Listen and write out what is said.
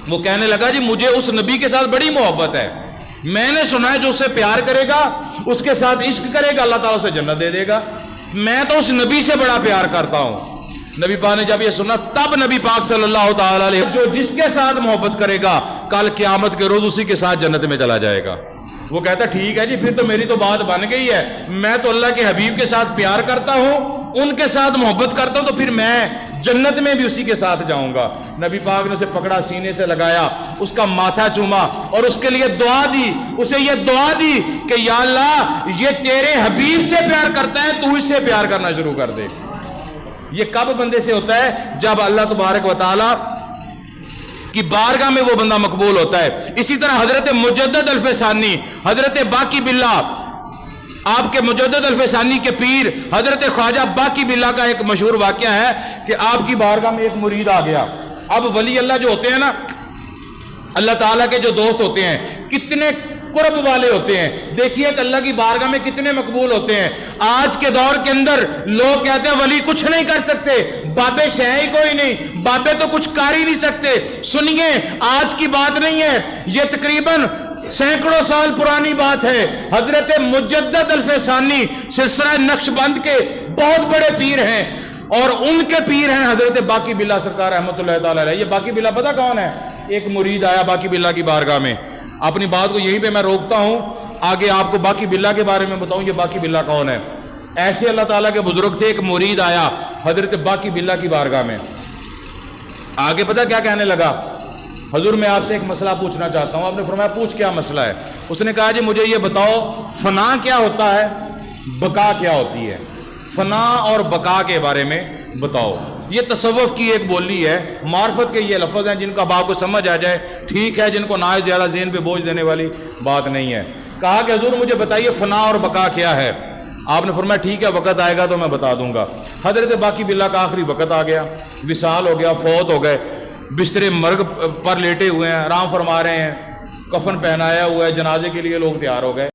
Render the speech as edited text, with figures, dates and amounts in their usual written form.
وہ کہنے لگا جی مجھے اس نبی کے ساتھ بڑی محبت ہے، میں نے سنا ہے جو اس سے پیار کرے گا، اس کے ساتھ عشق کرے گا، اللہ تعالیٰ اسے جنت دے دے گا، میں تو اس نبی سے بڑا پیار کرتا ہوں۔ نبی پاک نے جب یہ سنا تب نبی پاک صلی اللہ تعالیٰ علیہ جو جس کے ساتھ محبت کرے گا کل قیامت کے روز اسی کے ساتھ جنت میں چلا جائے گا۔ وہ کہتا ٹھیک ہے جی پھر تو میری تو بات بن گئی ہے، میں تو اللہ کے حبیب کے ساتھ پیار کرتا ہوں، ان کے ساتھ محبت کرتا ہوں، تو پھر میں جنت میں بھی اسی کے ساتھ جاؤں گا۔ نبی پاک نے اسے پکڑا، سینے سے لگایا، اس کا ماتھا چوما اور اس کے لیے دعا دی، اسے یہ دعا دی کہ یا اللہ یہ تیرے حبیب سے پیار کرتا ہے، تو اس سے پیار کرنا شروع کر دے۔ یہ کب بندے سے ہوتا ہے؟ جب اللہ تبارک و تعالی کی بارگاہ میں وہ بندہ مقبول ہوتا ہے۔ اسی طرح حضرت مجدد الفسانی، حضرت باقی باللہ، آپ کے مجدد الفسانی کے پیر حضرت خواجہ باقی باللہ کا ایک مشہور واقعہ ہے کہ آپ کی بارگاہ میں ایک مرید آ گیا۔ اب ولی اللہ جو ہوتے ہیں نا، اللہ تعالیٰ کے جو دوست ہوتے ہیں کتنے قرب والے ہوتے ہیں، دیکھیے کہ اللہ کی بارگاہ میں کتنے مقبول ہوتے ہیں۔ آج کے دور کے اندر لوگ کہتے ہیں ولی کچھ نہیں کر سکتے، بابے شہ ہی کوئی نہیں، بابے تو کچھ کر ہی نہیں سکتے۔ سنیے آج کی بات نہیں ہے، یہ تقریباً سینکڑوں سال پرانی بات ہے۔ حضرت مجدد الفسانی سلسلہ نقشبند کے بہت بڑے پیر ہیں، اور ان کے پیر ہیں حضرت باقی باللہ سرکار رحمۃ اللہ تعالی علیہ۔ یہ باقی باللہ پتہ کون ہے؟ ایک مرید آیا باقی باللہ کی بارگاہ میں۔ اپنی بات کو یہیں پہ میں روکتا ہوں، آگے آپ کو باقی باللہ کے بارے میں بتاؤں یہ باقی باللہ کون ہے۔ ایسے اللہ تعالیٰ کے بزرگ تھے، ایک مرید آیا حضرت باقی باللہ کی بارگاہ میں، آگے پتہ کیا کہنے لگا؟ حضور میں آپ سے ایک مسئلہ پوچھنا چاہتا ہوں۔ آپ نے فرمایا پوچھ کیا مسئلہ ہے؟ اس نے کہا جی مجھے یہ بتاؤ فنا کیا ہوتا ہے، بقا کیا ہوتی ہے، فنا اور بقا کے بارے میں بتاؤ۔ یہ تصوف کی ایک بولی ہے، معرفت کے یہ لفظ ہیں جن کا آپ کو سمجھ آ جائے ٹھیک ہے، جن کو نہ زیادہ ذہن پہ بوجھ دینے والی بات نہیں ہے۔ کہا کہ حضور مجھے بتائیے فنا اور بقا کیا ہے۔ آپ نے فرمایا ٹھیک ہے وقت آئے گا تو میں بتا دوں گا۔ حضرت باقی باللہ کا آخری وقت آ گیا، وصال ہو گیا، فوت ہو گئے، بستر مرگ پر لیٹے ہوئے ہیں، آرام فرما رہے ہیں، کفن پہنایا ہوا ہے، جنازے کے لیے لوگ تیار ہو گئے۔